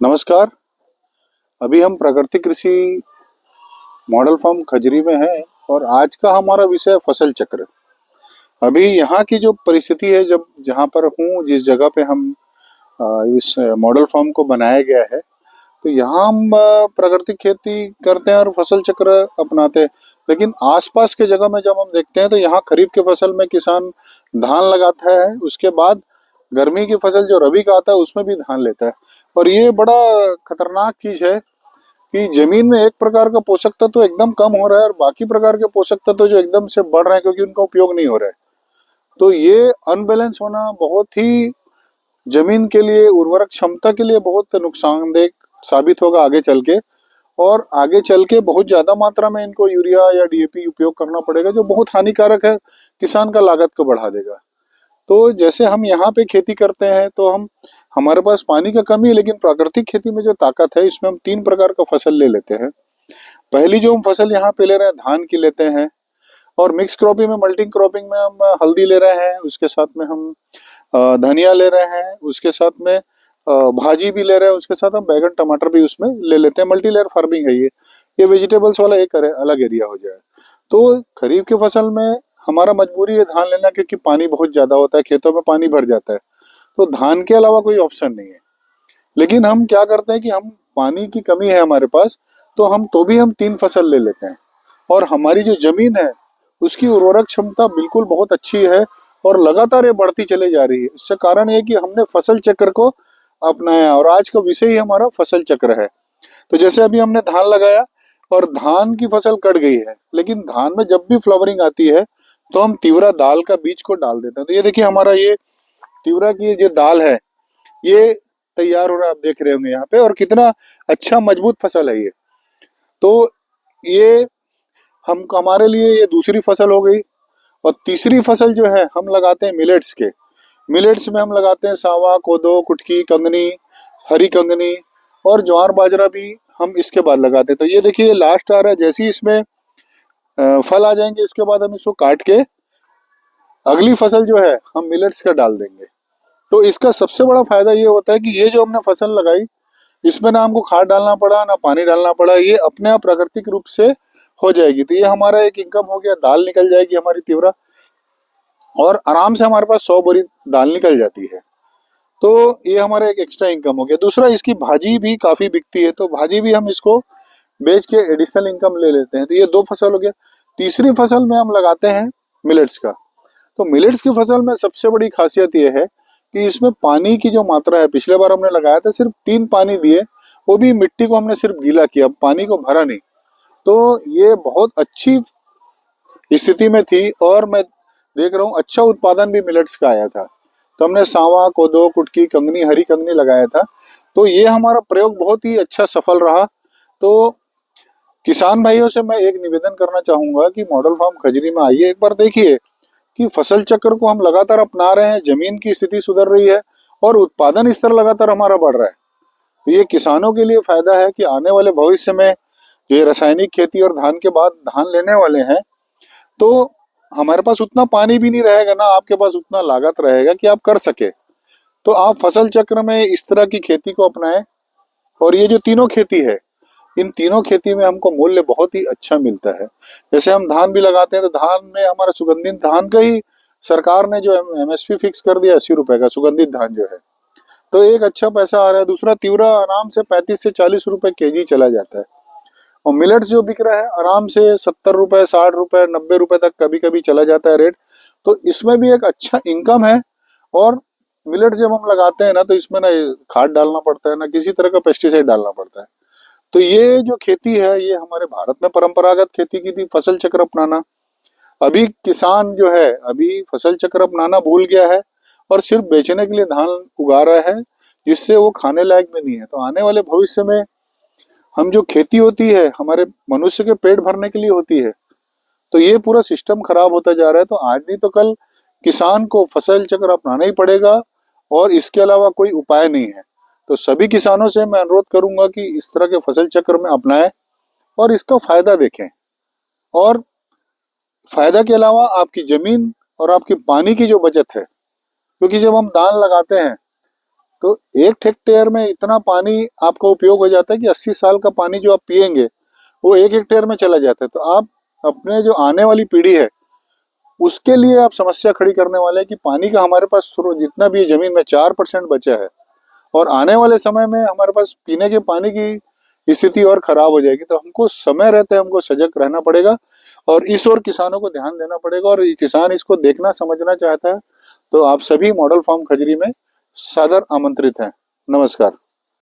नमस्कार। अभी हम प्राकृतिक कृषि मॉडल फार्म खजरी में हैं और आज का हमारा विषय है फसल चक्र। अभी यहाँ की जो परिस्थिति है, जब जहाँ पर हूँ, जिस जगह पे हम इस मॉडल फार्म को बनाया गया है, तो यहाँ हम प्राकृतिक खेती करते हैं और फसल चक्र अपनाते हैं। लेकिन आसपास के जगह में जब हम देखते हैं तो यहाँ खरीफ के फसल में किसान धान लगाता है, उसके बाद गर्मी की फसल जो रबी का आता है उसमें भी धान लेता है। और ये बड़ा खतरनाक चीज है कि जमीन में एक प्रकार का पोषक तत्व तो एकदम कम हो रहा है और बाकी प्रकार के पोषक तत्व जो एकदम से बढ़ रहे हैं क्योंकि उनका उपयोग नहीं हो रहा है। तो ये अनबैलेंस होना बहुत ही जमीन के लिए, उर्वरक क्षमता के लिए बहुत नुकसानदेह साबित होगा आगे चल के। और आगे चल के बहुत ज्यादा मात्रा में इनको यूरिया या डीएपी उपयोग करना पड़ेगा, जो बहुत हानिकारक है, किसान का लागत को बढ़ा देगा। तो जैसे हम यहाँ पे खेती करते हैं तो हम हमारे पास पानी का कमी है, लेकिन प्राकृतिक खेती में जो ताकत है इसमें हम 3 प्रकार का फसल ले लेते हैं। पहली जो हम फसल यहाँ पे ले रहे हैं धान की लेते हैं, और मिक्स क्रॉपिंग में, मल्टिंग क्रॉपिंग में हम हल्दी ले रहे हैं, उसके साथ में हम धनिया ले रहे हैं, उसके साथ में भाजी भी ले रहे हैं, उसके साथ हम बैगन टमाटर भी उसमें ले लेते हैं। मल्टी लेयर फार्मिंग है ये वेजिटेबल्स वाला एक अलग एरिया हो जाए। तो खरीफ की फसल में हमारा मजबूरी है धान लेना, क्योंकि पानी बहुत ज्यादा होता है, खेतों में पानी भर जाता है। तो धान के अलावा कोई ऑप्शन नहीं है। लेकिन हम क्या करते हैं कि हम पानी की कमी है हमारे पास, तो हम तो भी हम 3 फसल ले लेते हैं। और हमारी जो जमीन है उसकी उर्वरक क्षमता बिल्कुल बहुत अच्छी है और लगातार ये बढ़ती चली जा रही है। इससे कारण ये कि हमने फसल चक्र को अपनाया, और आज का विषय ही हमारा फसल चक्र है। तो जैसे अभी हमने धान लगाया और धान की फसल कट गई है, लेकिन धान में जब भी फ्लावरिंग आती है तो हम तिवरा दाल का बीज को डाल देते हैं। तो ये देखिए, हमारा ये तिवरा की जो दाल है ये तैयार हो रहा है, आप देख रहे होंगे यहाँ पे, और कितना अच्छा मजबूत फसल है ये। तो ये हम हमारे लिए ये दूसरी फसल हो गई। और तीसरी फसल जो है हम लगाते हैं मिलेट्स के। मिलेट्स में हम लगाते हैं सावा, कोदो, कुटकी, कंगनी, हरी कंगनी, और ज्वार बाजरा भी हम इसके बाद लगाते हैं। तो ये देखिए लास्ट आ रहा है, जैसे ही इसमें फल आ जाएंगे इसके बाद हम इसको काट के अगली फसल जो है हम मिलेट्स का डाल देंगे। तो इसका सबसे बड़ा फायदा ये होता है कि ये जो हमने फसल लगाई इसमें ना हमको खाद डालना पड़ा, ना पानी डालना पड़ा, ये अपने आप प्राकृतिक रूप से हो जाएगी। तो ये हमारा एक इनकम हो गया, दाल निकल जाएगी हमारी तीव्रा, और आराम से हमारे पास 100 बोरी दाल निकल जाती है। तो ये हमारा एक एक्स्ट्रा इनकम हो गया। दूसरा, इसकी भाजी भी काफी बिकती है, तो भाजी भी हम इसको बेच के एडिशनल इनकम ले लेते हैं। तो ये 2 फसल हो गया। तीसरी फसल में हम लगाते हैं मिलेट्स का। तो मिलेट्स की फसल में सबसे बड़ी खासियत ये है कि इसमें पानी की जो मात्रा है, पिछले बार हमने लगाया था सिर्फ 3 पानी दिए, वो भी मिट्टी को हमने सिर्फ गीला किया, पानी को भरा नहीं। तो ये बहुत अच्छी स्थिति में थी, और मैं देख रहा हूँ अच्छा उत्पादन भी मिलेट्स का आया था। तो हमने सावा, कोदो, कुटकी, कंगनी, हरी कंगनी लगाया था। तो ये हमारा प्रयोग बहुत ही अच्छा सफल रहा। तो किसान भाइयों से मैं एक निवेदन करना चाहूंगा कि मॉडल फार्म खजरी में आइए, एक बार देखिए कि फसल चक्र को हम लगातार अपना रहे हैं, जमीन की स्थिति सुधर रही है और उत्पादन स्तर लगातार हमारा बढ़ रहा है। तो ये किसानों के लिए फायदा है कि आने वाले भविष्य में जो ये रासायनिक खेती और धान के बाद धान लेने वाले हैं, तो हमारे पास उतना पानी भी नहीं रहेगा, ना आपके पास उतना लागत रहेगा कि आप कर सके। तो आप फसल चक्र में इस तरह की खेती को अपनाएं। और ये जो तीनों खेती है, इन तीनों खेती में हमको मूल्य बहुत ही अच्छा मिलता है। जैसे हम धान भी लगाते हैं तो धान में हमारा सुगंधित धान का ही सरकार ने जो एमएसपी फिक्स कर दिया 80 रुपए का, सुगंधित धान जो है, तो एक अच्छा पैसा आ रहा है। दूसरा, तिवरा आराम से 35 से 40 रुपए केजी चला जाता है। और मिलेट्स जो बिक रहा है आराम से 70 रुपए, 60 रुपए, 90 रुपए तक कभी कभी चला जाता है रेट। तो इसमें भी एक अच्छा इनकम है। और मिलेट जब हम लगाते हैं ना, तो इसमें ना खाद डालना पड़ता है, ना किसी तरह का पेस्टिसाइड डालना पड़ता है। तो ये जो खेती है ये हमारे भारत में परंपरागत खेती की थी, फसल चक्र अपनाना। अभी किसान जो है अभी फसल चक्र अपनाना भूल गया है और सिर्फ बेचने के लिए धान उगा रहा है, जिससे वो खाने लायक भी नहीं है। तो आने वाले भविष्य में हम जो खेती होती है हमारे मनुष्य के पेट भरने के लिए होती है, तो ये पूरा सिस्टम खराब होता जा रहा है। तो आज नहीं तो कल किसान को फसल चक्र अपनाना ही पड़ेगा, और इसके अलावा कोई उपाय नहीं है। तो सभी किसानों से मैं अनुरोध करूंगा कि इस तरह के फसल चक्र में अपनाएं और इसका फायदा देखें। और फायदा के अलावा आपकी जमीन और आपकी पानी की जो बचत है, क्योंकि जब हम धान लगाते हैं तो 1 हेक्टेयर में इतना पानी आपका उपयोग हो जाता है कि 80 साल का पानी जो आप पिएंगे वो 1 हेक्टेयर में चला जाता है। तो आप अपने जो आने वाली पीढ़ी है उसके लिए आप समस्या खड़ी करने वाले हैं कि पानी का हमारे पास स्रोत जितना भी जमीन में 4% बचा है और आने वाले समय में हमारे पास पीने के पानी की स्थिति और खराब हो जाएगी। तो हमको समय रहते हमको सजग रहना पड़ेगा और इस ओर किसानों को ध्यान देना पड़ेगा, और किसान इसको देखना समझना चाहता है तो आप सभी मॉडल फार्म खजरी में सादर आमंत्रित हैं। नमस्कार।